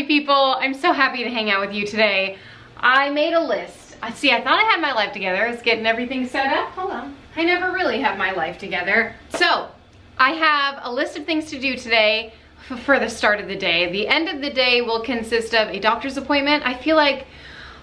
lovely people. I'm so happy to hang out with you today. I made a list. See, I thought I had my life together. I was getting everything set up. Hold on. I never really have my life together. So, I have a list of things to do today for the start of the day. The end of the day will consist of a doctor's appointment. I feel like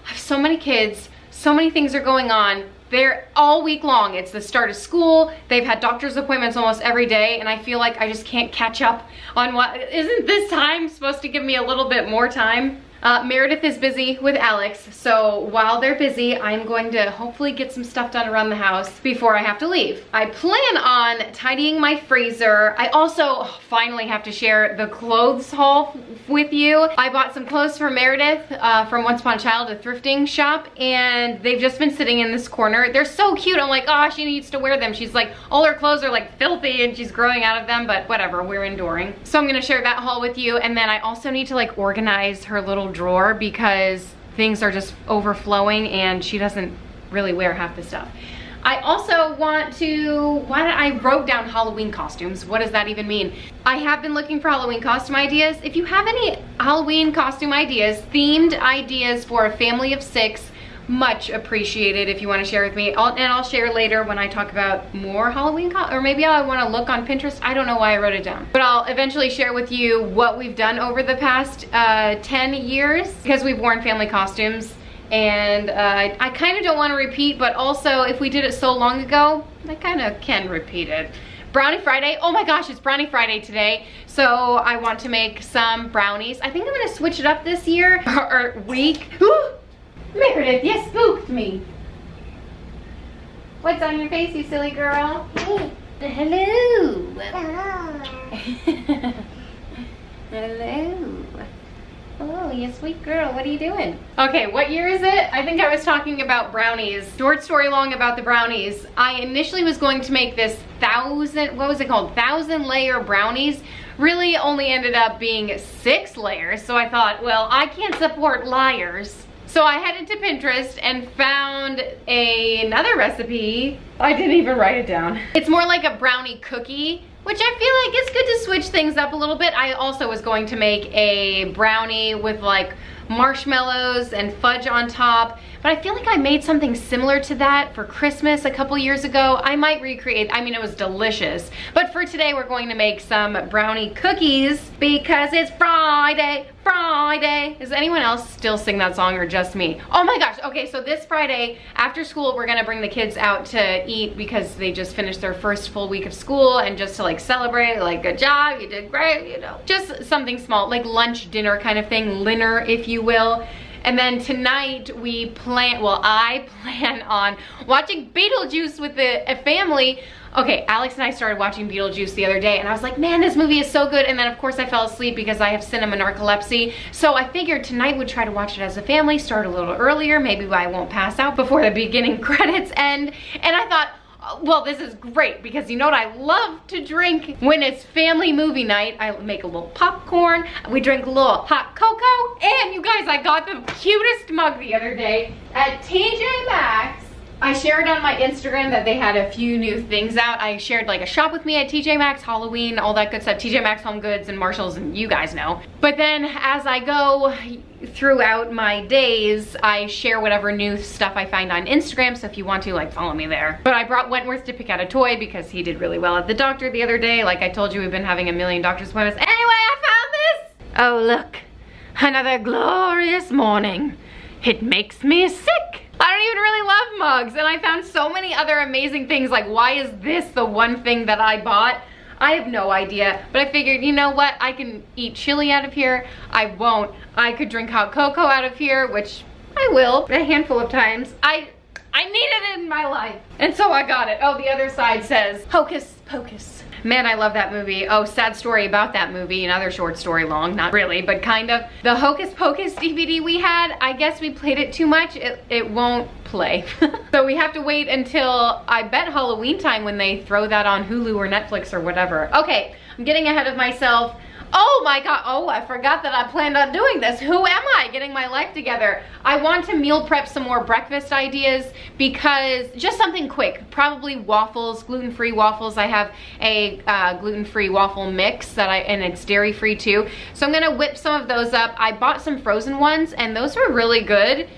I have so many kids, so many things are going on. They're all week long. It's the start of school. They've had doctor's appointments almost every day, and I feel like I just can't catch up on what, isn't this time supposed to give me a little bit more time? Meredith is busy with Alex, so while they're busy, I'm going to hopefully get some stuff done around the house before I have to leave. I plan on tidying my freezer. I also finally have to share the clothes haul with you. I bought some clothes for Meredith from Once Upon a Child, a thrifting shop, and they've just been sitting in this corner. They're so cute. I'm like, oh, she needs to wear them. She's like, all her clothes are like filthy and she's growing out of them, but whatever, we're enduring. So I'm gonna share that haul with you, and then I also need to like organize her little drawer because things are just overflowing and she doesn't really wear half the stuff. I also want to, I wrote down Halloween costumes. What does that even mean? I have been looking for Halloween costume ideas. If you have any Halloween costume ideas, themed ideas for a family of 6, much appreciated if you want to share with me. I'll share later when I talk about more Halloween, or maybe I want to look on Pinterest. I don't know why I wrote it down. But I'll eventually share with you what we've done over the past 10 years because we've worn family costumes. And I kind of don't want to repeat, but also if we did it so long ago, I kind of can repeat it. Brownie Friday, oh my gosh, it's Brownie Friday today. So I want to make some brownies. I think I'm gonna switch it up this year, or week. Ooh, Meredith, you spooked me. What's on your face, you silly girl? Hey. Hello. Hello. Hello. Oh, you sweet girl, what are you doing? Okay, what year is it? I think I was talking about brownies. Short story long about the brownies. I initially was going to make this 1,000 layer brownies. Really only ended up being 6 layers. So I thought, well, I can't support liars. So I headed to Pinterest and found another recipe. I didn't even write it down. It's more like a brownie cookie, which I feel like it's good to switch things up a little bit. I also was going to make a brownie with like marshmallows and fudge on top, but I feel like I made something similar to that for Christmas a couple years ago. I might recreate, I mean, it was delicious. But for today, we're going to make some brownie cookies because it's Friday, Friday. Does anyone else still sing that song or just me? Oh my gosh, okay, so this Friday, after school, we're gonna bring the kids out to eat because they just finished their first full week of school, and just to like celebrate, like, good job, you did great, you know. Just something small, like lunch, dinner kind of thing, dinner, if you will. And then tonight I plan on watching Beetlejuice with a family. Okay, Alex and I started watching Beetlejuice the other day and I was like, man, this movie is so good. And then of course I fell asleep because I have cinema narcolepsy. So I figured tonight we'd try to watch it as a family, start a little earlier. Maybe I won't pass out before the beginning credits end. And I thought, well, this is great because you know what I love to drink when it's family movie night? I make a little popcorn, we drink a little hot cocoa, and you guys, I got the cutest mug the other day at TJ Maxx. I shared on my Instagram that they had a few new things out. I shared like a shop with me at TJ Maxx, Halloween, all that good stuff, TJ Maxx, Home Goods, and Marshalls, and you guys know. But then as I go throughout my days, I share whatever new stuff I find on Instagram, so if you want to, like, follow me there. But I brought Wentworth to pick out a toy because he did really well at the doctor the other day. Like I told you, we've been having a million doctor's appointments. Anyway, I found this! Oh look, another glorious morning. It makes me sick. I don't even really love mugs, and I found so many other amazing things. Like, why is this the one thing that I bought? I have no idea, but I figured, you know what? I can eat chili out of here. I won't. I could drink hot cocoa out of here, which I will a handful of times. I need it in my life. And so I got it. Oh, the other side says, Hocus Pocus. Man, I love that movie. Oh, sad story about that movie. Another short story long, not really, but kind of. The Hocus Pocus DVD we had, I guess we played it too much. It won't play. So we have to wait until, I bet, Halloween time when they throw that on Hulu or Netflix or whatever. Okay, I'm getting ahead of myself. Oh my God, oh, I forgot that I planned on doing this. Who am I getting my life together? I want to meal prep some more breakfast ideas because just something quick, probably waffles, gluten-free waffles. I have a gluten-free waffle mix and it's dairy-free too. So I'm gonna whip some of those up. I bought some frozen ones and those were really good,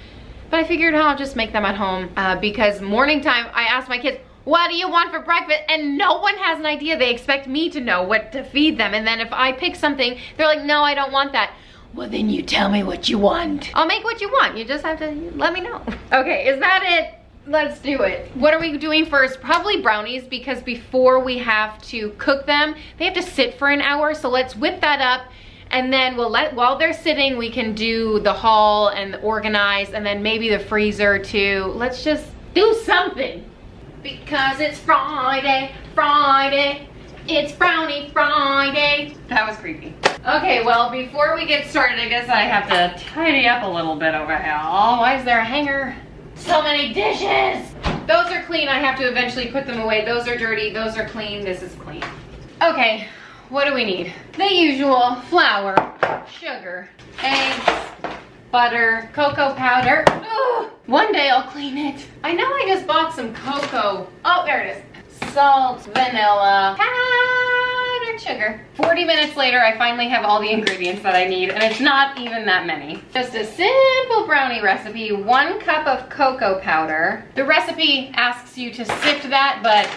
but I figured I'll just make them at home because morning time, I asked my kids, what do you want for breakfast? And no one has an idea. They expect me to know what to feed them. And then if I pick something, they're like, no, I don't want that. Well, then you tell me what you want. I'll make what you want. You just have to let me know. Okay, is that it? Let's do it. What are we doing first? Probably brownies, because before we have to cook them, they have to sit for an hour. So let's whip that up. And then while they're sitting, we can do the haul and organize, and then maybe the freezer too. Let's just do something. Because it's Friday, Friday, it's Brownie Friday. That was creepy. Okay, well, before we get started, I guess I have to tidy up a little bit over here. Oh, why is there a hanger? So many dishes. Those are clean. I have to eventually put them away. Those are dirty. Those are clean. This is clean. Okay, what do we need? The usual: flour, sugar, eggs, butter, cocoa powder. Ugh. One day I'll clean it. I know I just bought some cocoa. Oh, there it is. Salt, vanilla, powdered sugar. 40 minutes later, I finally have all the ingredients that I need, and it's not even that many. Just a simple brownie recipe. 1 cup of cocoa powder. The recipe asks you to sift that, but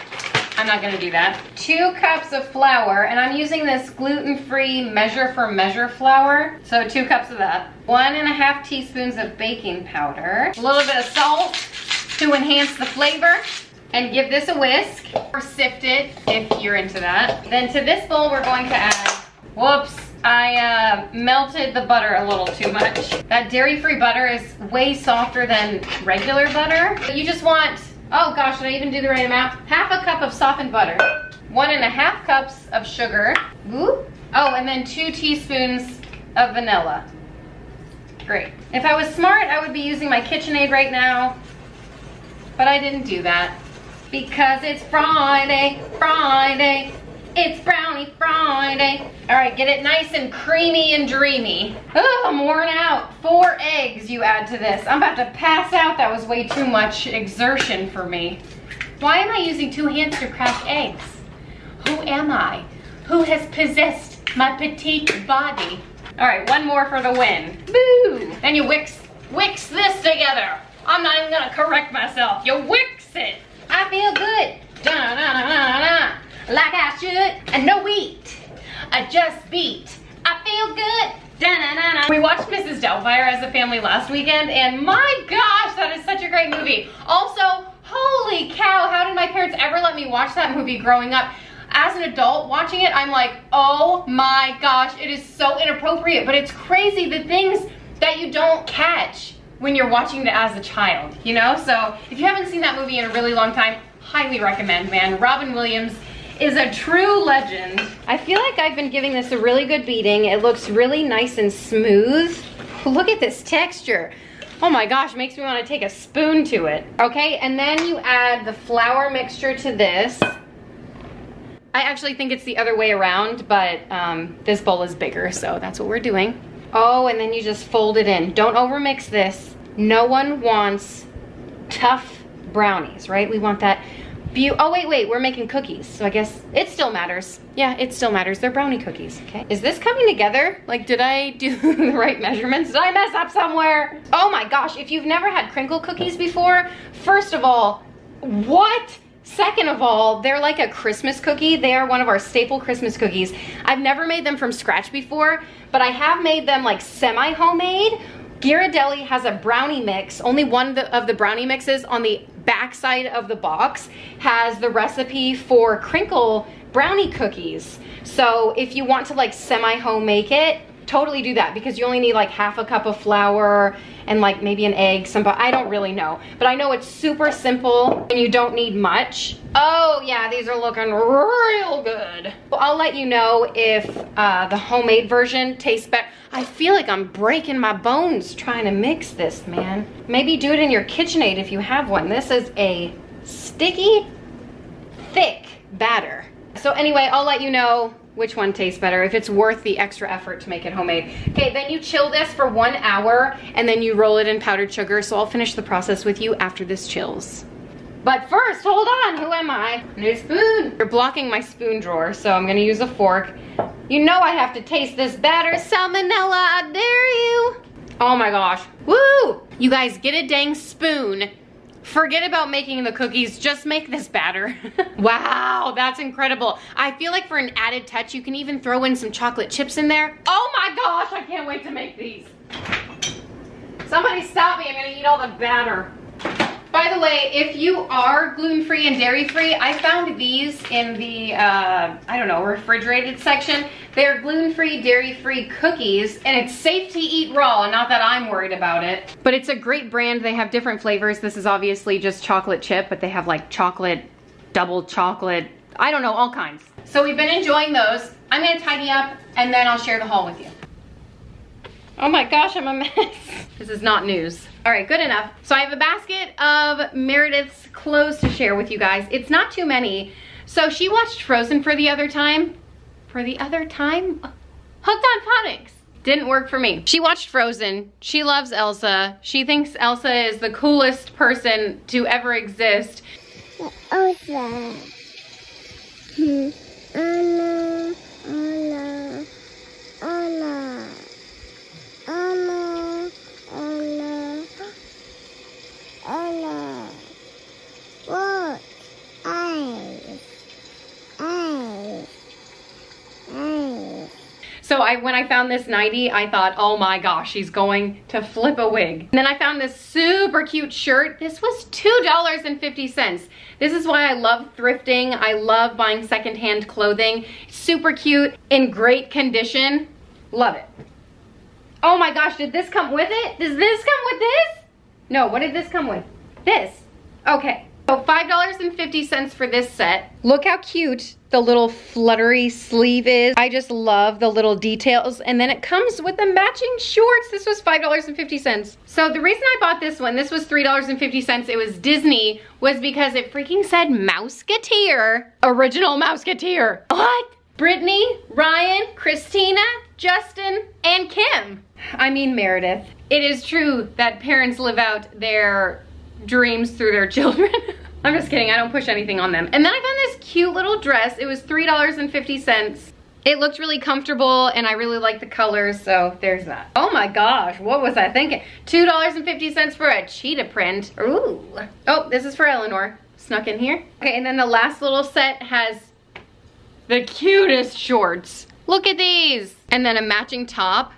I'm not gonna do that. 2 cups of flour, and I'm using this gluten-free measure for measure flour. So 2 cups of that. 1.5 teaspoons of baking powder. A little bit of salt to enhance the flavor. And give this a whisk, or sift it if you're into that. Then to this bowl, we're going to add, whoops, I melted the butter a little too much. That dairy-free butter is way softer than regular butter. But you just want, oh gosh, did I even do the right amount? 1/2 cup of softened butter, 1.5 cups of sugar. Ooh. Oh, and then 2 teaspoons of vanilla. Great. If I was smart, I would be using my KitchenAid right now, but I didn't do that. Because it's Friday, Friday, it's Brownie Friday. All right, get it nice and creamy and dreamy. Oh, I'm worn out. 4 eggs you add to this. I'm about to pass out. That was way too much exertion for me. Why am I using 2 hands to crack eggs? Who am I? Who has possessed my petite body? All right, 1 more for the win. Boo! Then you whisk this together. I'm not even gonna correct myself. You whisk it. I feel good, da-na-na-na-na, like I should, and no wheat, I just beat. I feel good, da-na-na-na. We watched Mrs. Doubtfire as a family last weekend, and my gosh, that is such a great movie. Also, holy cow, how did my parents ever let me watch that movie growing up? As an adult watching it, I'm like, oh my gosh, it is so inappropriate, but it's crazy the things that you don't catch when you're watching it as a child, you know? So if you haven't seen that movie in a really long time, highly recommend, man. Robin Williams is a true legend. I feel like I've been giving this a really good beating. It looks really nice and smooth. Look at this texture. Oh my gosh, makes me want to take a spoon to it. Okay, and then you add the flour mixture to this. I actually think it's the other way around, but this bowl is bigger, so that's what we're doing. Oh, and then you just fold it in. Don't overmix this. No one wants tough brownies, right? We want that oh, wait, we're making cookies. So I guess it still matters. Yeah, it still matters. They're brownie cookies, okay? Is this coming together? Like, did I do the right measurements? Did I mess up somewhere? Oh my gosh, if you've never had crinkle cookies before, first of all, what? Second of all, they're like a Christmas cookie. They are one of our staple Christmas cookies. I've never made them from scratch before, but I have made them like semi-homemade. Ghirardelli has a brownie mix. Only one of the brownie mixes on the back side of the box has the recipe for crinkle brownie cookies. So if you want to like semi-home make it, totally do that, because you only need like 1/2 cup of flour and like maybe an egg, I don't really know. But I know it's super simple and you don't need much. Oh yeah, these are looking real good. Well, I'll let you know if the homemade version tastes better. I feel like I'm breaking my bones trying to mix this, man. Maybe do it in your KitchenAid if you have one. This is a sticky, thick batter. So anyway, I'll let you know which one tastes better, if it's worth the extra effort to make it homemade. Okay, then you chill this for 1 hour and then you roll it in powdered sugar. So I'll finish the process with you after this chills. But first, hold on, who am I? New spoon. You're blocking my spoon drawer, so I'm gonna use a fork. You know I have to taste this batter. Salmonella, I dare you. Oh my gosh, woo! You guys, get a dang spoon. Forget about making the cookies, just make this batter. Wow, that's incredible. I feel like for an added touch, you can even throw in some chocolate chips in there. Oh my gosh, I can't wait to make these. Somebody stop me, I'm gonna eat all the batter. By the way, if you are gluten-free and dairy-free, I found these in the, I don't know, refrigerated section. They're gluten-free, dairy-free cookies, and it's safe to eat raw, not that I'm worried about it. But it's a great brand. They have different flavors. This is obviously just chocolate chip, but they have like chocolate, double chocolate, I don't know, all kinds. So we've been enjoying those. I'm gonna tidy up, and then I'll share the haul with you. Oh my gosh, I'm a mess. This is not news. All right, good enough. So I have a basket of Meredith's clothes to share with you guys. It's not too many. So she watched Frozen for the other time. Hooked on phonics. Didn't work for me. She watched Frozen. She loves Elsa. She thinks Elsa is the coolest person to ever exist. Elsa. Look, eyes. So when I found this 90, I thought, oh my gosh, she's going to flip a wig. And then I found this super cute shirt. This was $2.50. This is why I love thrifting. I love buying secondhand clothing. Super cute, in great condition. Love it. Oh my gosh, did this come with it? Does this come with this? No, what did this come with? This. Okay. So $5.50 for this set. Look how cute the little fluttery sleeve is. I just love the little details. And then it comes with the matching shorts. This was $5.50. So the reason I bought this one, this was $3.50, it was Disney, was because it freaking said Mouseketeer. Original Mouseketeer. What? Brittany, Ryan, Christina, Justin, and Kim. I mean Meredith. It is true that parents live out their dreams through their children. I'm just kidding, I don't push anything on them. And then I found this cute little dress. It was $3.50. It looked really comfortable and I really like the colors, so there's that. Oh my gosh, what was I thinking? $2.50 for a cheetah print. Ooh. Oh, this is for Eleanor. Snuck in here. Okay, and then the last little set has the cutest shorts. Look at these. And then a matching top.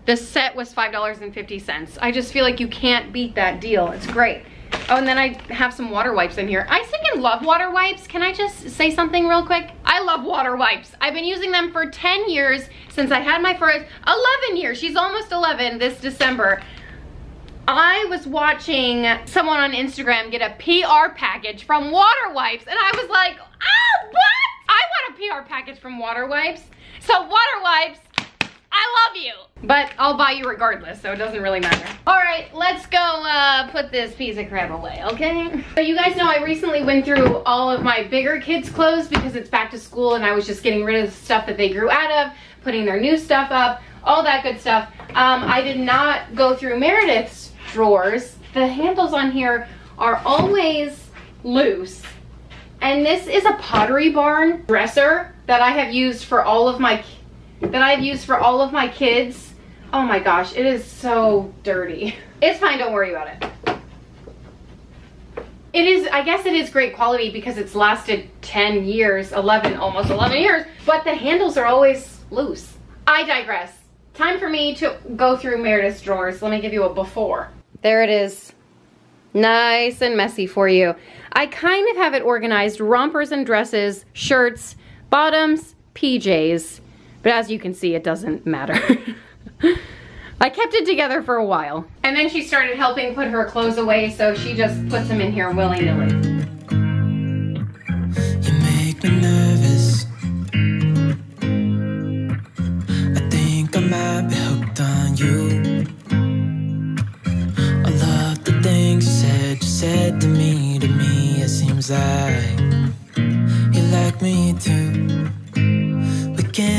The set was $5.50. I just feel like you can't beat that deal. It's great. Oh, and then I have some water wipes in here. I freaking love water wipes. Can I just say something real quick? I love water wipes. I've been using them for 10 years since I had my first, 11 years. She's almost 11 this December. I was watching someone on Instagram get a PR package from Water Wipes, and I was like, oh, what? I want a PR package from Water Wipes. So Water Wipes, I love you. But I'll buy you regardless, so it doesn't really matter. All right, let's go put this piece of crap away, okay? So you guys know I recently went through all of my bigger kids' clothes because it's back to school and I was just getting rid of the stuff that they grew out of, putting their new stuff up, all that good stuff. I did not go through Meredith's drawers. The handles on here are always loose. And this is a Pottery Barn dresser that I have used for all of my kids. Oh my gosh, it is so dirty. It's fine, don't worry about it. It is, I guess it is great quality because it's lasted 10 years, almost 11 years, but the handles are always loose. I digress. Time for me to go through Meredith's drawers. Let me give you a before. There it is. Nice and messy for you. I kind of have it organized: rompers and dresses, shirts, bottoms, PJs. But as you can see, it doesn't matter. I kept it together for a while. And then she started helping put her clothes away, so she just puts them in here willy-nilly. You make me nervous. I think I might be hooked on you. All of the things you said to me, it seems like you like me too. We can't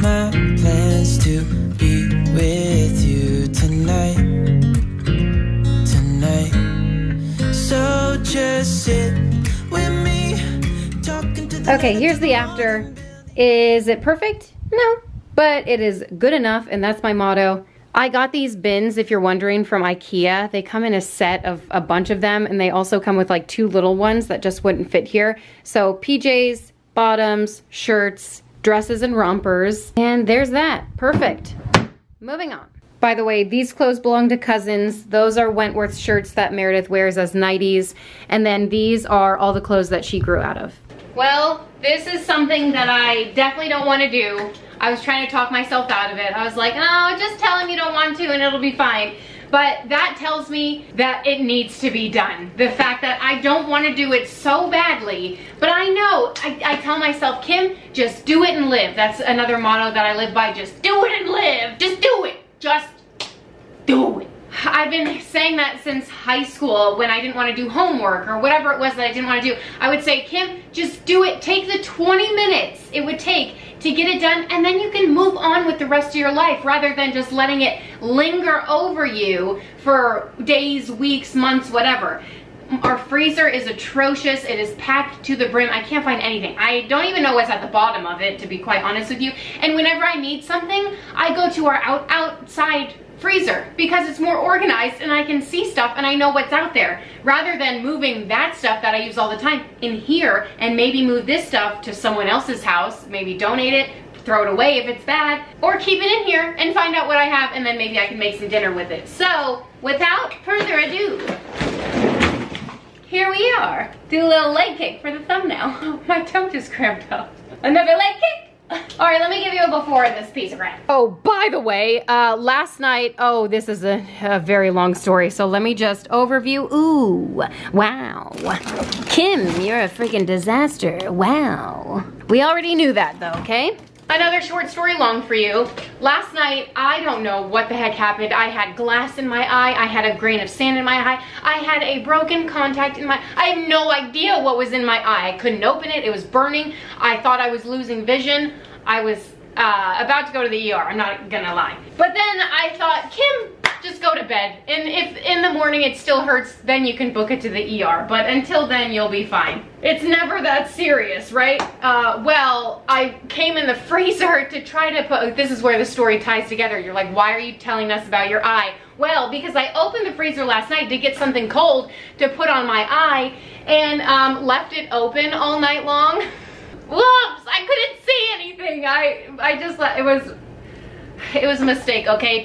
my plans to be with you tonight. So just sit with me, talking to the Okay, here's the after. Is it perfect? No, but it is good enough, and that's my motto. I got these bins, if you're wondering, from IKEA. They come in a set of a bunch of them, and they also come with like 2 little ones that just wouldn't fit here. So PJs, bottoms, shirts, dresses, and rompers. And there's that. Perfect. Moving on. By the way, these clothes belong to cousins. Those are Wentworth shirts that Meredith wears as nighties. And then these are all the clothes that she grew out of. Well, this is something that I definitely don't want to do. I was trying to talk myself out of it. I was like, oh, just tell him you don't want to and it'll be fine. But that tells me that it needs to be done. The fact that I don't want to do it so badly, but I know, I tell myself, Kim, just do it and live. That's another motto that I live by, just do it and live. Just do it. Just do it. I've been saying that since high school when I didn't want to do homework or whatever it was that I didn't want to do. I would say, Kim, just do it. Take the 20 minutes it would take to get it done, and then you can move on with the rest of your life rather than just letting it linger over you for days, weeks, months, whatever. Our freezer is atrocious. It is packed to the brim. I can't find anything. I don't even know what's at the bottom of it, to be quite honest with you. And whenever I need something, I go to our outside freezer because it's more organized and I can see stuff and I know what's out there, rather than moving that stuff that I use all the time in here and maybe move this stuff to someone else's house, maybe donate it, throw it away if it's bad, or keep it in here and find out what I have, and then maybe I can make some dinner with it. So without further ado, here we are. Do a little leg kick for the thumbnail. My toe just cramped up. Another leg kick. All right, let me give you a before of this piece of crap. Oh, by the way, last night, oh, this is a very long story, so let me just overview. Ooh, wow. Kim, you're a freaking disaster. Wow. We already knew that though, okay? Another short story long for you. Last night, I don't know what the heck happened. I had glass in my eye. I had a grain of sand in my eye. I had a broken contact in my, I have no idea what was in my eye. I couldn't open it. It was burning. I thought I was losing vision. I was about to go to the ER, I'm not gonna lie. But then I thought, Kim, just go to bed. And if in the morning it still hurts, then you can book it to the ER. But until then, you'll be fine. It's never that serious, right? Well, I came in the freezer to try to put, this is where the story ties together. You're like, why are you telling us about your eye? Well, because I opened the freezer last night to get something cold to put on my eye and left it open all night long. Whoops, I couldn't see anything. I just let, it was a mistake, okay?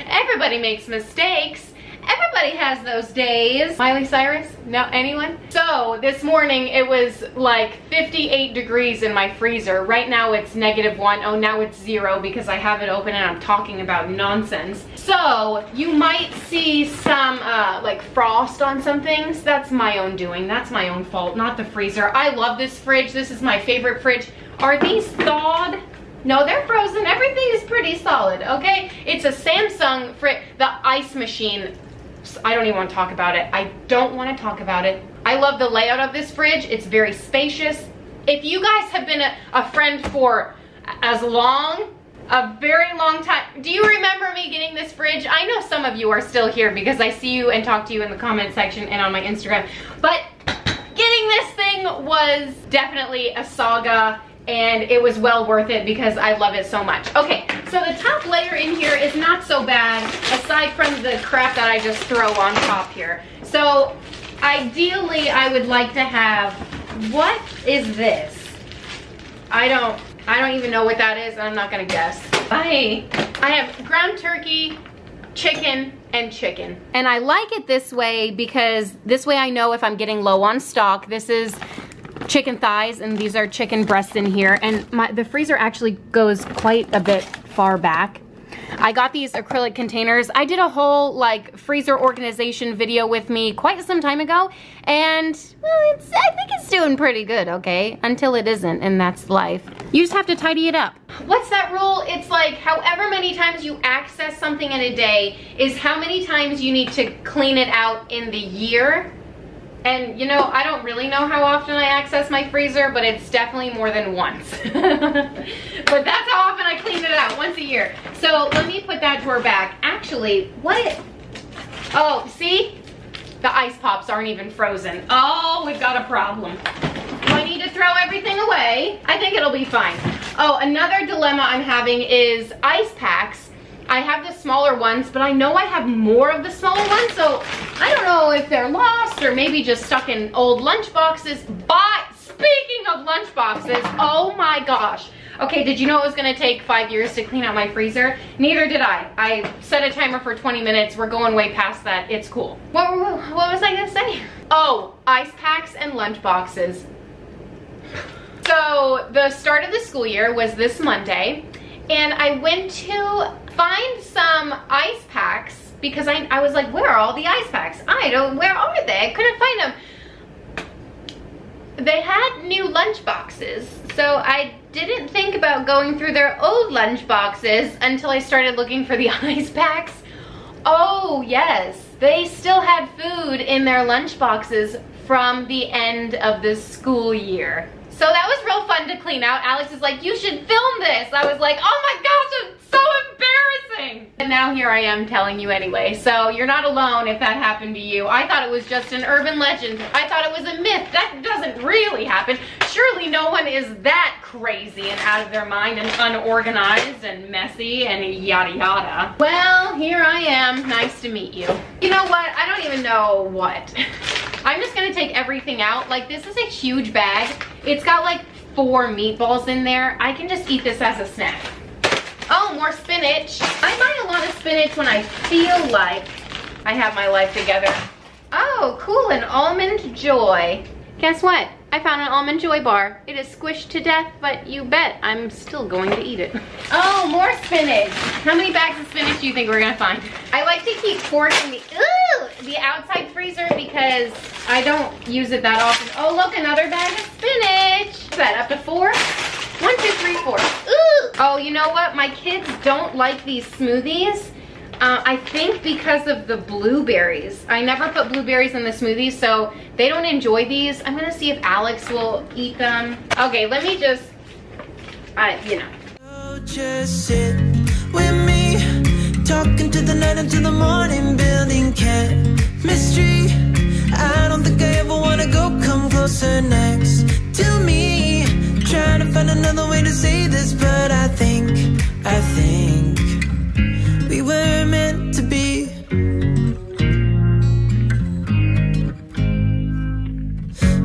Everybody makes mistakes. Everybody has those days. Miley Cyrus? No, anyone? So this morning it was like 58 degrees in my freezer. Right now it's -1. Oh, now it's 0 because I have it open and I'm talking about nonsense. So you might see some like frost on some things. That's my own doing. That's my own fault, not the freezer. I love this fridge. This is my favorite fridge. Are these thawed? No, they're frozen. Everything is pretty solid, okay? It's a Samsung fridge. The ice machine, I don't even want to talk about it. I don't want to talk about it. I love the layout of this fridge. It's very spacious. If you guys have been a friend for as long, a very long time, do you remember me getting this fridge? I know some of you are still here because I see you and talk to you in the comment section and on my Instagram. But getting this thing was definitely a saga, and it was well worth it because I love it so much. Okay, so the top layer in here is not so bad, aside from the crap that I just throw on top here. So ideally I would like to have, what is this? I don't even know what that is, and I'm not gonna guess. I have ground turkey, chicken, and chicken. And I like it this way because this way I know if I'm getting low on stock. This is chicken thighs and these are chicken breasts in here, and the freezer actually goes quite a bit far back. I got these acrylic containers. I did a whole like freezer organization video with me quite some time ago, and well, I think it's doing pretty good, okay? Until it isn't, and that's life. You just have to tidy it up. What's that rule? It's like however many times you access something in a day is how many times you need to clean it out in the year. And you know, I don't really know how often I access my freezer, but it's definitely more than once. But that's how often I clean it out, once a year. So let me put that drawer back. Actually, what? Oh, see? The ice pops aren't even frozen. Oh, we've got a problem. Do I need to throw everything away? I think it'll be fine. Oh, another dilemma I'm having is ice packs. I have the smaller ones, but I know I have more of the smaller ones, so I don't know if they're lost or maybe just stuck in old lunch boxes. But speaking of lunch boxes, oh my gosh. Okay, did you know it was gonna take 5 years to clean out my freezer? Neither did I. I set a timer for 20 minutes. We're going way past that. It's cool. What was I gonna say? Oh, ice packs and lunch boxes. So the start of the school year was this Monday, and I went to find some ice packs because I was like, where are all the ice packs? Where are they? I couldn't find them. They had new lunch boxes, so I didn't think about going through their old lunch boxes until I started looking for the ice packs. Oh yes, they still had food in their lunch boxes from the end of the school year. So that was real fun to clean out. Alex is like, you should film this. I was like, oh my gosh, it's so embarrassing. And now here I am telling you anyway. So you're not alone if that happened to you. I thought it was just an urban legend. I thought it was a myth. That doesn't really happen. Surely no one is that crazy and out of their mind and unorganized and messy and yada yada. Well, here I am. Nice to meet you. You know what? I don't even know what. I'm just gonna take everything out. Like, this is a huge bag. It's got like 4 meatballs in there. I can just eat this as a snack. Oh, more spinach. I buy a lot of spinach when I feel like I have my life together. Oh, cool, an Almond Joy. Guess what? I found an Almond Joy bar. It is squished to death, but you bet I'm still going to eat it. Oh, more spinach. How many bags of spinach do you think we're gonna find? I like to keep pork in the outside freezer because I don't use it that often. Oh, look, another bag of spinach. What's that, up to 4? 1, 2, 3, 4. Ooh. Oh, you know what? My kids don't like these smoothies. I think because of the blueberries. I never put blueberries in the smoothies, so they don't enjoy these. I'm gonna see if Alex will eat them. Okay, let me just, you know. So just sit with me, talking to the night until the morning, building chemistry. I don't think I ever wanna go, come closer next to me. Trying to find another way to say this, but I think we were meant to be.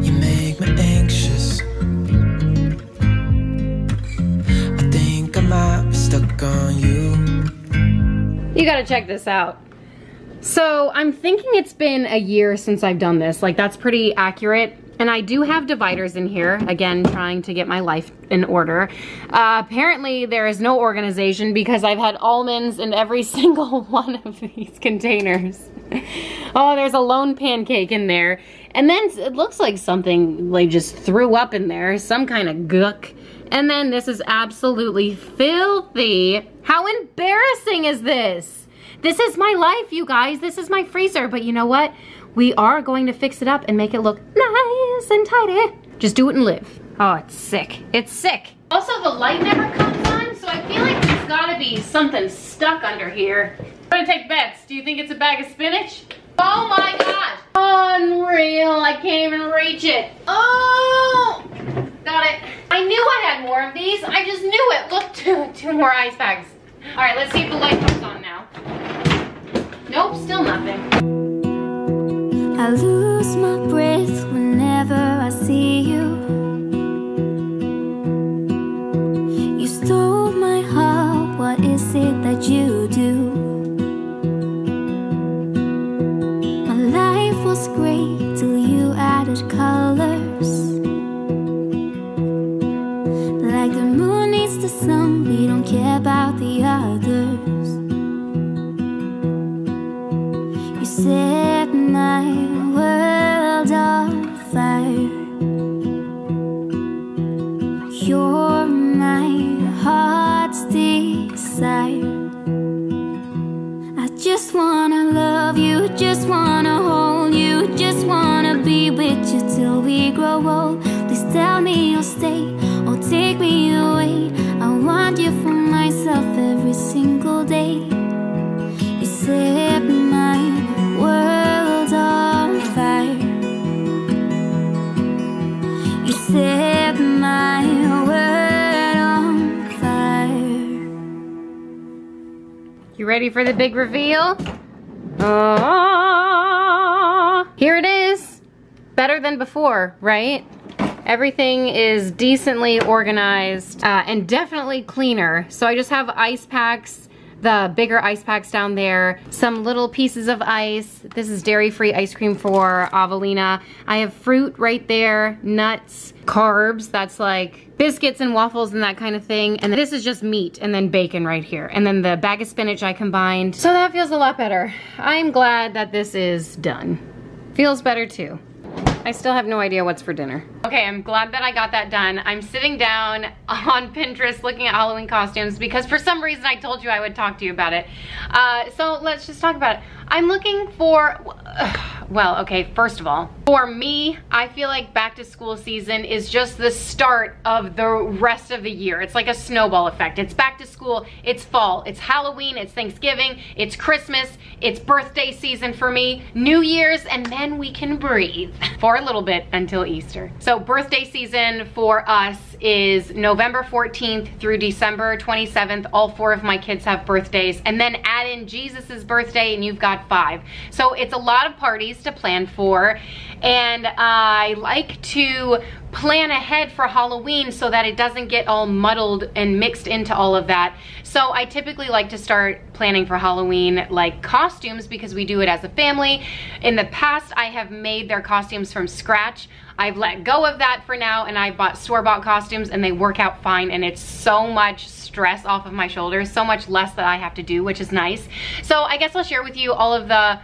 You make me anxious. I think I might be stuck on you. You gotta check this out. So I'm thinking it's been a year since I've done this. Like, that's pretty accurate. And I do have dividers in here, again, trying to get my life in order. Apparently there is no organization because I've had almonds in every single one of these containers. Oh, there's a lone pancake in there. And then it looks like something like just threw up in there, some kind of gook. And then this is absolutely filthy. How embarrassing is this? This is my life, you guys. This is my freezer, but you know what? We are going to fix it up and make it look nice and tidy. Just do it and live. Oh, it's sick. It's sick. Also, the light never comes on, so I feel like there's gotta be something stuck under here. I'm gonna take bets. Do you think it's a bag of spinach? Oh my gosh. Unreal. I can't even reach it. Oh, got it. I knew I had more of these. I just knew it. Look, two more ice bags. All right, let's see if the light comes on now. Nope, still nothing. I lose my breath whenever I see you. You stole my heart, what is it that you do? My life was great till you added colors. Like the moon needs the sun, we don't care about the others. You set my world on fire. You're my heart's desire. I just wanna love you, just wanna hold you, just wanna be grow old. Please tell me you'll stay or take me away. I want you for myself every single day. You set my world on fire. You set my world on fire. You ready for the big reveal? Oh, here it is. Better than before, right? Everything is decently organized and definitely cleaner. So I just have ice packs, the bigger ice packs down there, some little pieces of ice. This is dairy-free ice cream for Avelina. I have fruit right there, nuts, carbs, that's like biscuits and waffles and that kind of thing. And this is just meat and then bacon right here. And then the bag of spinach I combined. So that feels a lot better. I'm glad that this is done. Feels better too. I still have no idea what's for dinner. Okay, I'm glad that I got that done. I'm sitting down on Pinterest looking at Halloween costumes because for some reason I told you I would talk to you about it. So let's just talk about it. I'm looking for, well, okay, first of all, for me, I feel like back to school season is just the start of the rest of the year. It's like a snowball effect. It's back to school, it's fall, it's Halloween, it's Thanksgiving, it's Christmas, it's birthday season for me, New Year's, and then we can breathe for a little bit until Easter. So birthday season for us is November 14th through December 27th. All 4 of my kids have birthdays, and then add in Jesus's birthday and you've got 5. So it's a lot of parties to plan for, and I like to plan ahead for Halloween so that it doesn't get all muddled and mixed into all of that. So I typically like to start planning for Halloween like costumes because we do it as a family. In the past, I have made their costumes from scratch. I've let go of that for now, and I bought store-bought costumes and they work out fine, and it's so much stress off of my shoulders, so much less that I have to do, which is nice. So I guess I'll share with you all of the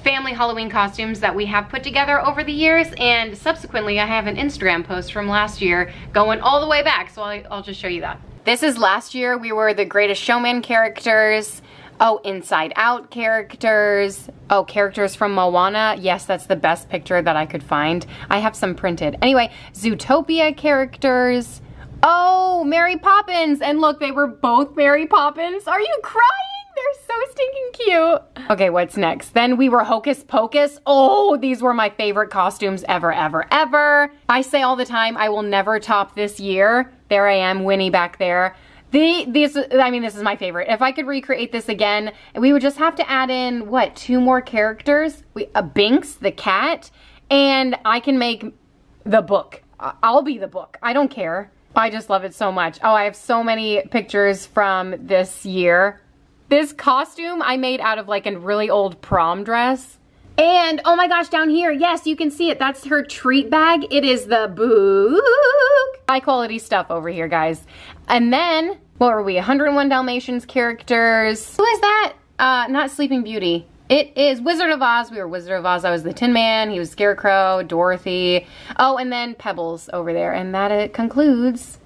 family Halloween costumes that we have put together over the years, and subsequently I have an Instagram post from last year going all the way back, so I'll just show you that. This is last year. We were the Greatest Showman characters. Oh, Inside Out characters. Oh, characters from Moana. Yes, that's the best picture that I could find. I have some printed. Anyway, Zootopia characters. Oh, Mary Poppins. And look, they were both Mary Poppins. Are you crying? They're so stinking cute. Okay, what's next? Then we were Hocus Pocus. Oh, these were my favorite costumes ever, ever, ever. I say all the time, I will never top this year. There I am, Winnie back there. This is my favorite. If I could recreate this again, we would just have to add in, what, 2 more characters? Binks, the cat, and I can make the book. I'll be the book. I don't care. I just love it so much. Oh, I have so many pictures from this year. This costume I made out of like a really old prom dress. And oh my gosh, down here, yes, you can see it. That's her treat bag. It is the book. High quality stuff over here, guys. And then, what were we? 101 Dalmatians characters. Who is that? Not Sleeping Beauty. It is Wizard of Oz. We were Wizard of Oz. I was the Tin Man. He was Scarecrow, Dorothy. Oh, and then Pebbles over there. And that concludes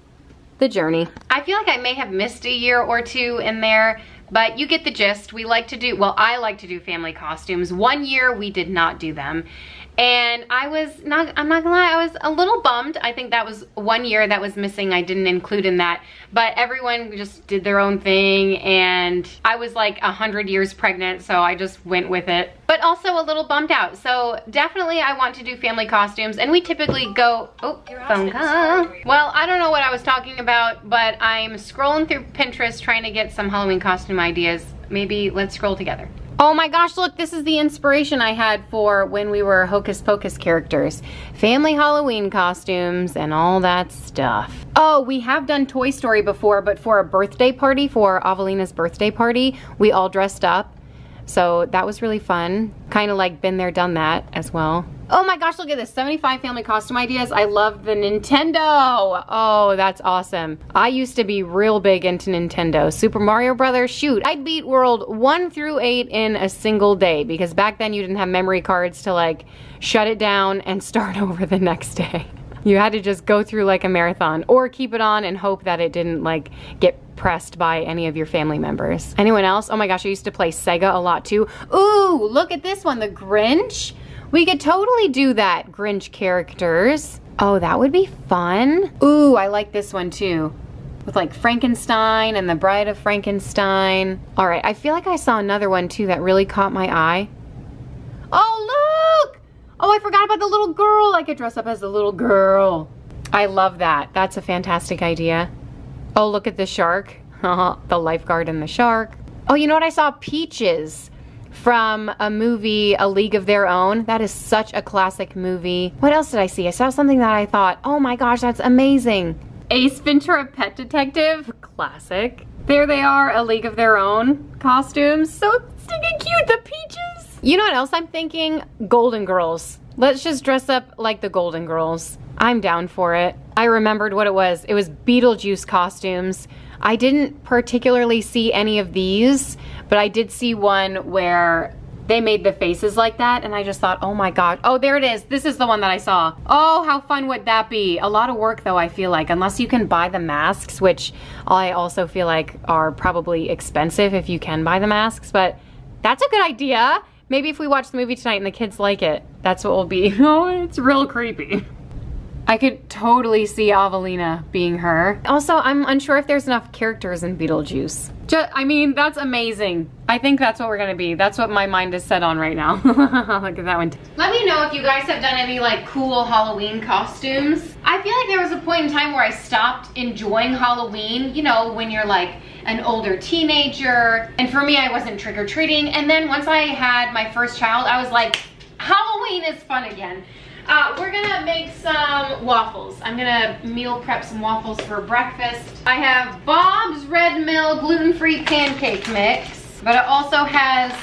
the journey. I feel like I may have missed a year or 2 in there, but you get the gist. We like to do, well, I like to do family costumes. One year we did not do them. And I'm not gonna lie, I was a little bummed. I think that was one year that was missing. I didn't include in that, but everyone just did their own thing, and I was like 100 years pregnant, so I just went with it. But also a little bummed out. So definitely I want to do family costumes, and we typically go, oh, phone call. Well, I don't know what I was talking about, but I'm scrolling through Pinterest trying to get some Halloween costume ideas. Maybe let's scroll together. Oh my gosh, look, this is the inspiration I had for when we were Hocus Pocus characters. Family Halloween costumes and all that stuff. Oh, we have done Toy Story before, but for a birthday party, for Avelina's birthday party, we all dressed up. So that was really fun. Kind of like been there, done that as well. Oh my gosh, look at this, 75 family costume ideas. I love the Nintendo. Oh, that's awesome. I used to be real big into Nintendo. Super Mario Brothers, shoot. I'd beat World 1 through 8 in a single day because back then you didn't have memory cards to like shut it down and start over the next day. You had to just go through like a marathon or keep it on and hope that it didn't like get pressed by any of your family members. Anyone else? Oh my gosh, I used to play Sega a lot too. Ooh, look at this one, the Grinch. We could totally do that, Grinch characters. Oh, that would be fun. Ooh, I like this one too. With like Frankenstein and the Bride of Frankenstein. All right, I feel like I saw another one too that really caught my eye. Oh, look! Oh, I forgot about the little girl. I could dress up as the little girl. I love that. That's a fantastic idea. Oh, look at the shark. The lifeguard and the shark. Oh, you know what? I saw Peaches from a movie, A League of Their Own. That is such a classic movie. What else did I see? I saw something that I thought, oh my gosh, that's amazing. Ace Ventura Pet Detective, classic. There they are, A League of Their Own costumes. So stinking cute, the Peaches. You know what else I'm thinking? Golden Girls. Let's just dress up like the Golden Girls. I'm down for it. I remembered what it was. It was Beetlejuice costumes. I didn't particularly see any of these, but I did see one where they made the faces like that, and I just thought, oh my god. Oh, there it is. This is the one that I saw. Oh, how fun would that be? A lot of work though, I feel like, unless you can buy the masks, which I also feel like are probably expensive if you can buy the masks, but that's a good idea. Maybe if we watch the movie tonight and the kids like it, that's what will be. Oh, it's real creepy. I could totally see Avelina being her. Also, I'm unsure if there's enough characters in Beetlejuice. I mean, that's amazing. I think that's what we're gonna be. That's what my mind is set on right now. Look at that one. Let me know if you guys have done any like cool Halloween costumes. I feel like there was a point in time where I stopped enjoying Halloween, you know, when you're like an older teenager. And for me, I wasn't trick-or-treating. And then once I had my first child, I was like, Halloween is fun again. We're gonna make some waffles. I'm gonna meal prep some waffles for breakfast. I have Bob's Red Mill gluten-free pancake mix, but it also has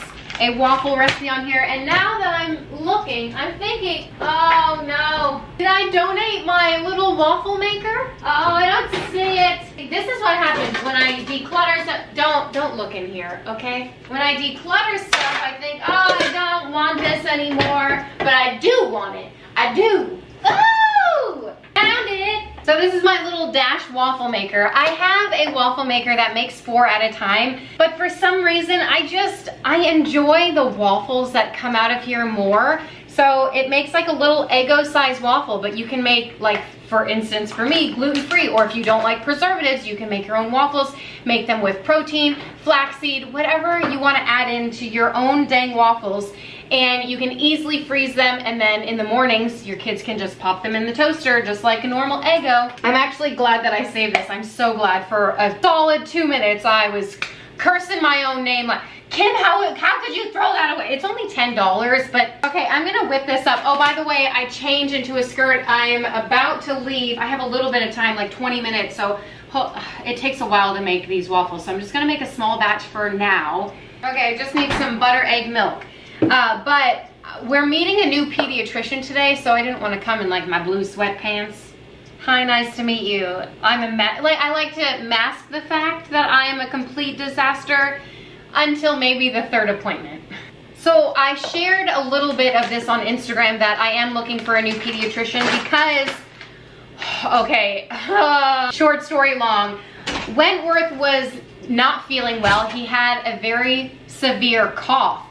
a waffle recipe on here. And now that I'm looking, I'm thinking, oh no, did I donate my little waffle maker? Oh, I don't see it. This is what happens when I declutter stuff. Don't look in here, okay? When I declutter stuff, I think, oh, I don't want this anymore, but I do want it. I do. Oh, found it. So this is my little Dash waffle maker. I have a waffle maker that makes 4 at a time, but for some reason I enjoy the waffles that come out of here more. So it makes like a little Eggo-sized waffle, but you can make, like, for instance, for me, gluten-free, or if you don't like preservatives, you can make your own waffles, make them with protein, flaxseed, whatever you want to add into your own dang waffles. And you can easily freeze them, and then in the mornings, your kids can just pop them in the toaster, just like a normal Eggo. I'm actually glad that I saved this. I'm so glad. For a solid 2 minutes, I was cursing my own name, like, Kim, how could you throw that away? It's only $10, but okay, I'm gonna whip this up. Oh, by the way, I changed into a skirt. I'm about to leave. I have a little bit of time, like 20 minutes, so it takes a while to make these waffles. So I'm just gonna make a small batch for now. Okay, I just need some butter, egg, milk. But we're meeting a new pediatrician today, so I didn't want to come in like my blue sweatpants. Hi, nice to meet you. I like to mask the fact that I am a complete disaster until maybe the 3rd appointment. So I shared a little bit of this on Instagram that I am looking for a new pediatrician because, okay, short story long, Wentworth was not feeling well. He had a very severe cough.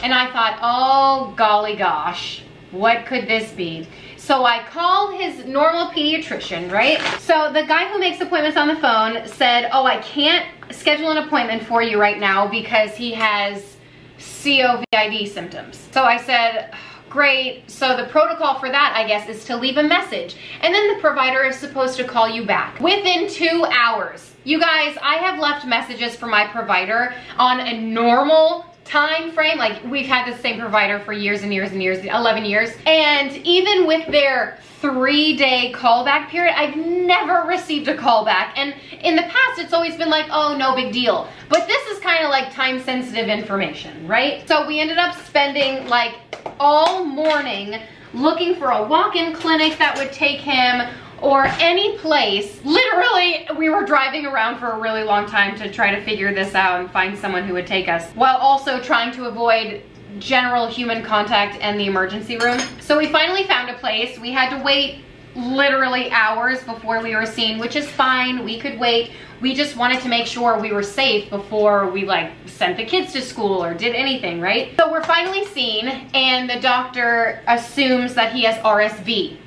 And I thought, oh golly gosh, what could this be? So I called his normal pediatrician, right? So the guy who makes appointments on the phone said, oh, I can't schedule an appointment for you right now because he has COVID symptoms. So I said, great. So the protocol for that, I guess, is to leave a message. And then the provider is supposed to call you back within 2 hours. You guys, I have left messages for my provider on a normal time frame. Like, we've had the same provider for years and years and years, 11 years. And even with their 3-day callback period, I've never received a callback. And in the past, it's always been like, oh, no big deal. But this is kind of like time sensitive information, right? So we ended up spending like all morning looking for a walk-in clinic that would take him, or any place. Literally, we were driving around for a really long time to try to figure this out and find someone who would take us, while also trying to avoid general human contact and the emergency room. So we finally found a place. We had to wait literally hours before we were seen, which is fine. We could wait. We just wanted to make sure we were safe before we like sent the kids to school or did anything, right? So we're finally seen and the doctor assumes that he has RSV.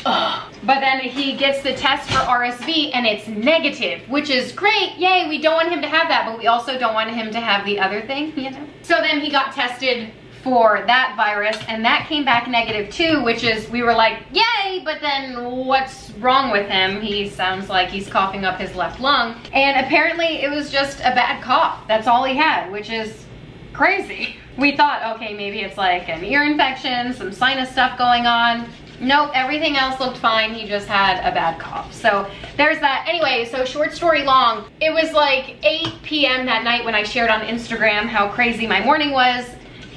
Ugh. But then he gets the test for RSV and it's negative, which is great. Yay, we don't want him to have that, but we also don't want him to have the other thing, you know? So then he got tested for that virus and that came back negative too, which is, we were like, yay, but then what's wrong with him? He sounds like he's coughing up his left lung. And apparently it was just a bad cough. That's all he had, which is crazy. We thought, okay, maybe it's like an ear infection, some sinus stuff going on. Nope, everything else looked fine. He just had a bad cough. So there's that. Anyway, so short story long, it was like 8 p.m. that night when I shared on Instagram how crazy my morning was.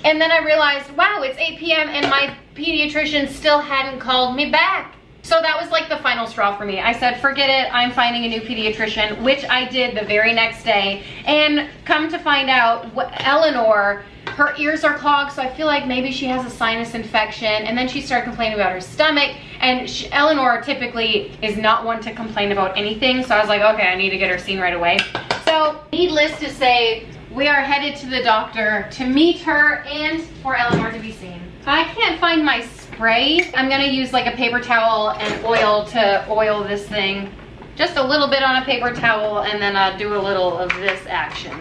And then I realized, wow, it's 8 p.m. and my pediatrician still hadn't called me back. So that was like the final straw for me. I said, forget it, I'm finding a new pediatrician, which I did the very next day. And come to find out, Eleanor, her ears are clogged, so I feel like maybe she has a sinus infection. And then she started complaining about her stomach. And Eleanor typically is not one to complain about anything. So I was like, okay, I need to get her seen right away. So needless to say, we are headed to the doctor to meet her and for Eleanor to be seen. I can't find my spray. I'm gonna use like a paper towel and oil to oil this thing. Just a little bit on a paper towel and then I'll do a little of this action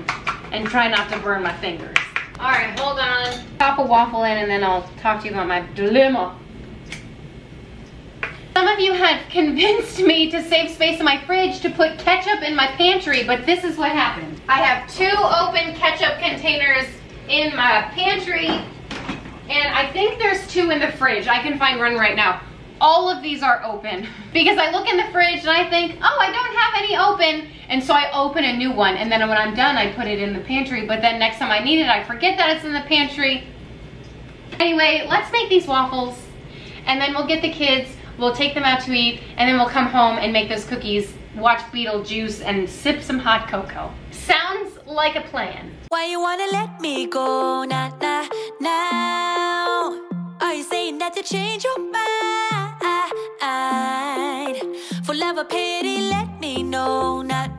and try not to burn my fingers. All right, hold on. Pop a waffle in and then I'll talk to you about my dilemma. Some of you have convinced me to save space in my fridge to put ketchup in my pantry, but this is what happened. I have 2 open ketchup containers in my pantry, and I think there's 2 in the fridge. I can find one right now. All of these are open because I look in the fridge and I think, oh, I don't have any open. And so I open a new one, and then when I'm done, I put it in the pantry, but then next time I need it, I forget that it's in the pantry. Anyway, let's make these waffles, and then we'll get the kids. We'll take them out to eat, and then we'll come home and make those cookies, watch Beetlejuice, and sip some hot cocoa. Sounds like a plan. Why you wanna let me go now? Are you saying that to change your mind? For love or pity, let me know now.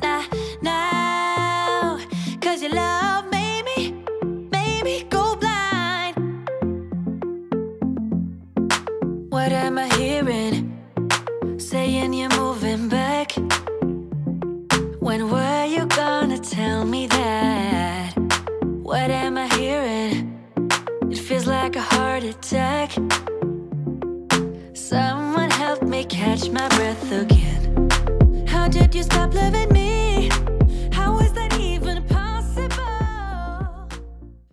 Cause your love made me go blind. What am I hearing? Saying you're moving back. When were you gonna tell me that? What am I hearing? It feels like a heart attack. Someone help me catch my breath again. How did you stop loving me? How is that even possible?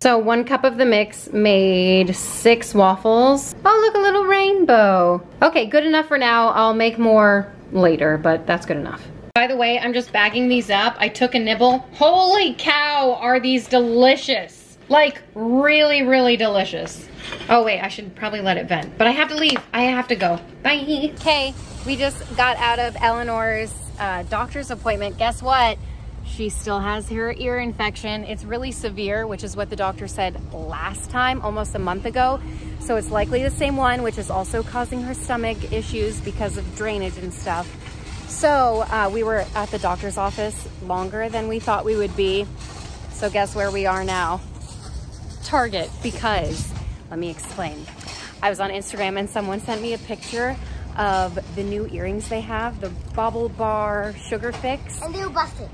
So 1 cup of the mix made 6 waffles. Oh, look, a little rainbow. Okay, good enough for now. I'll make more later, but that's good enough. By the way, I'm just bagging these up. I took a nibble. Holy cow, are these delicious. Like, really, really delicious. Oh wait, I should probably let it vent, but I have to leave. I have to go. Bye. Okay, we just got out of Eleanor's doctor's appointment. Guess what? She still has her ear infection. It's really severe, which is what the doctor said last time, almost a month ago. So it's likely the same one, which is also causing her stomach issues because of drainage and stuff. So we were at the doctor's office longer than we thought we would be. So guess where we are now? Target, because, let me explain. I was on Instagram and someone sent me a picture of the new earrings they have, the Bubble Bar Sugar Fix. And they were busting.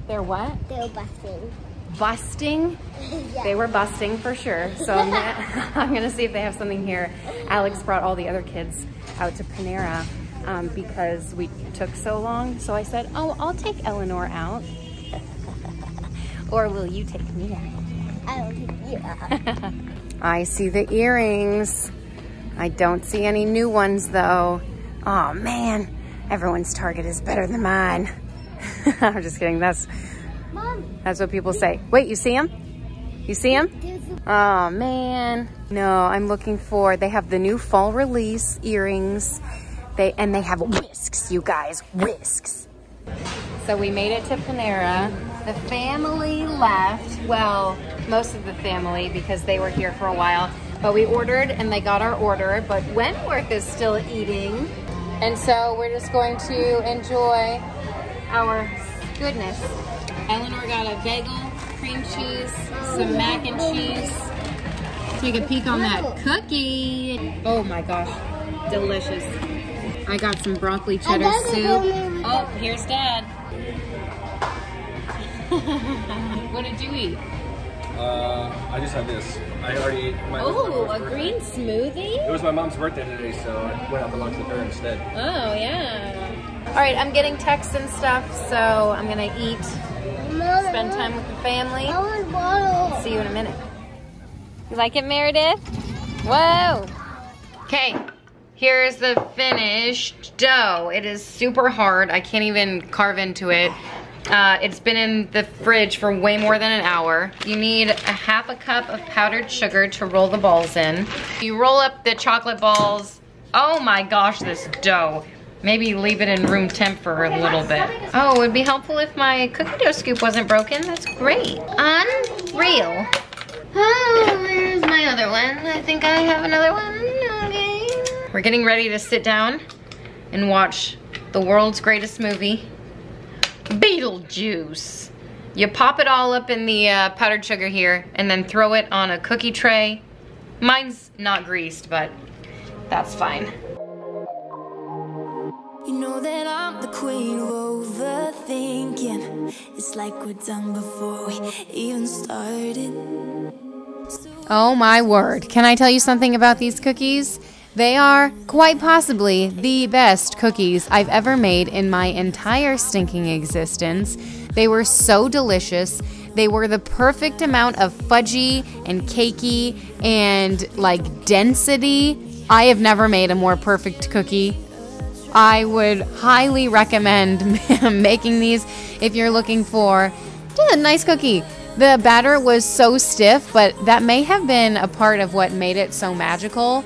They're what? They were busting. Busting? Yeah. They were busting for sure. So I'm gonna see if they have something here. Alex brought all the other kids out to Panera because we took so long. So I said, oh, I'll take Eleanor out. Or will you take me out? I will take you out. I see the earrings. I don't see any new ones though. Oh man, everyone's Target is better than mine. I'm just kidding. That's what people say. Wait, you see them? You see them? Oh man. No, I'm looking for, they have the new fall release earrings. They have whisks, you guys, whisks. So we made it to Panera. The family left, well, most of the family, because they were here for a while. But we ordered and they got our order. But Wentworth is still eating. And so we're just going to enjoy our goodness. Eleanor got a bagel, cream cheese, some mac and cheese. Take a peek on that cookie. Oh my gosh, delicious. I got some broccoli cheddar soup. Oh, here's Dad. What did you eat? I just had this. I already ate my green smoothie? It was my mom's birthday today, so I went out to lunch with her instead. Oh, yeah. All right, I'm getting texts and stuff, so I'm gonna eat, spend time with the family. See you in a minute. You like it, Meredith? Whoa. Okay, here's the finished dough. It is super hard. I can't even carve into it. It's been in the fridge for way more than an hour. You need a half a cup of powdered sugar to roll the balls in. You roll up the chocolate balls. Oh my gosh, this dough. Maybe leave it in room temp for a little bit. Oh, it would be helpful if my cookie dough scoop wasn't broken. That's great. Unreal. Oh, there's my other one. I think I have another one. Okay. We're getting ready to sit down and watch the world's greatest movie, Beetlejuice. You pop it all up in the powdered sugar here and then throw it on a cookie tray. Mine's not greased, but that's fine. You know that I'm the queen of overthinking. It's like we're done before we even started. Oh my word. Can I tell you something about these cookies? They are quite possibly the best cookies I've ever made in my entire stinking existence. They were so delicious. They were the perfect amount of fudgy and cakey and like density. I have never made a more perfect cookie. I would highly recommend making these if you're looking for just a nice cookie. The batter was so stiff, but that may have been a part of what made it so magical.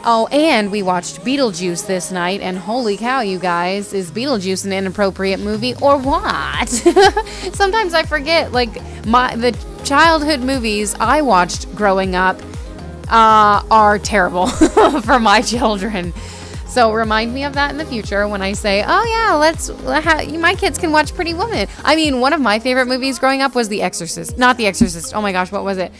Oh, and we watched Beetlejuice this night, and holy cow, you guys, is Beetlejuice an inappropriate movie or what? Sometimes I forget, like, the childhood movies I watched growing up are terrible for my children. So remind me of that in the future when I say, oh yeah, my kids can watch Pretty Woman. I mean, one of my favorite movies growing up was The Exorcist. Not The Exorcist. Oh my gosh, what was it?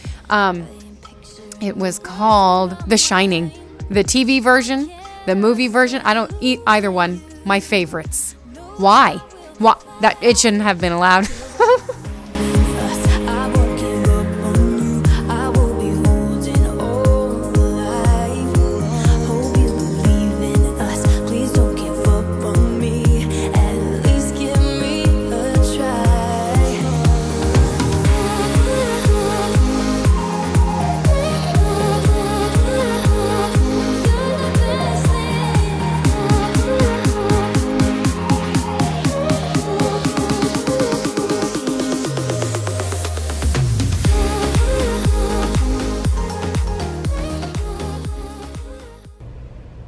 It was called The Shining. The TV version, the movie version, I don't eat either one. My favorites. Why? Why? That it shouldn't have been allowed.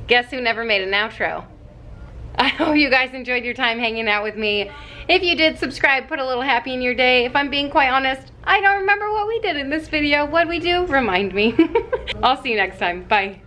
Guess who never made an outro? I hope you guys enjoyed your time hanging out with me. If you did, subscribe, put a little happy in your day. If I'm being quite honest, I don't remember what we did in this video. What'd we do? Remind me. I'll see you next time. Bye.